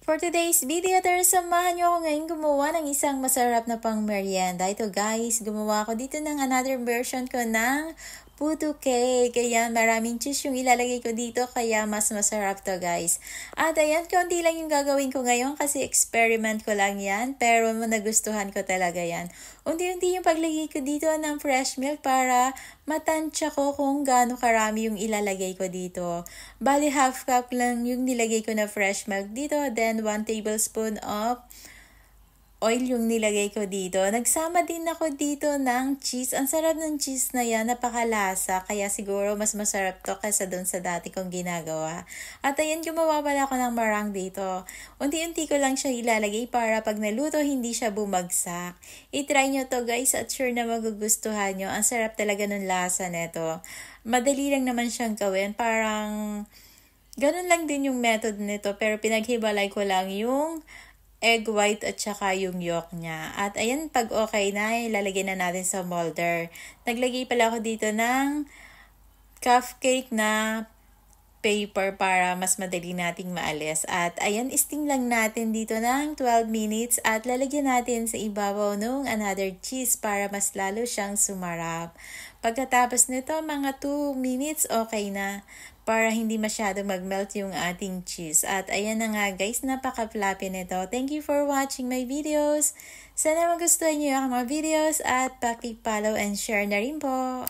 For today's video, samahan niyo ako ngayon gumawa ng isang masarap na pang merienda. Ito guys, gumawa ako dito ng another version ko ng puto cake. Kaya maraming cheese yung ilalagay ko dito, kaya mas masarap to guys. At ayan, konti lang yung gagawin ko ngayon kasi experiment ko lang yan. Pero nagustuhan ko talaga yan. Unti-unti yung paglagay ko dito ng fresh milk para matansya ko kung gaano karami yung ilalagay ko dito. Bali, half cup lang yung nilagay ko na fresh milk dito. Then, 1 tablespoon of oil yung nilagay ko dito. Nagsama din ako dito ng cheese. Ang sarap ng cheese na yan, napakalasa. Kaya siguro mas masarap to kaysa dun sa dati kong ginagawa. At ayan, gumawa pala ako ng meringue dito. Unti-unti ko lang siya ilalagay para pag naluto, hindi siya bumagsak. I-try nyo to guys at sure na magugustuhan nyo. Ang sarap talaga ng lasa nito. Madali lang naman siyang gawin. Parang ganun lang din yung method nito. Pero pinaghibalay ko lang yung egg white at saka yung yolk niya. At ayan, pag okay na, ilalagay na natin sa molder. Naglagay pala ako dito ng cupcake na paper para mas madali nating maalis. At ayan, steam lang natin dito ng 12 minutes at lalagyan natin sa ibabaw nung another cheese para mas lalo siyang sumarap. Pagkatapos nito, mga 2 minutes, okay na para hindi masyadong mag-melt yung ating cheese. At ayan na nga guys, napaka-fluffy nito. Thank you for watching my videos. Sana magustuhan niyo yung mga videos at paki-follow and share na rin po.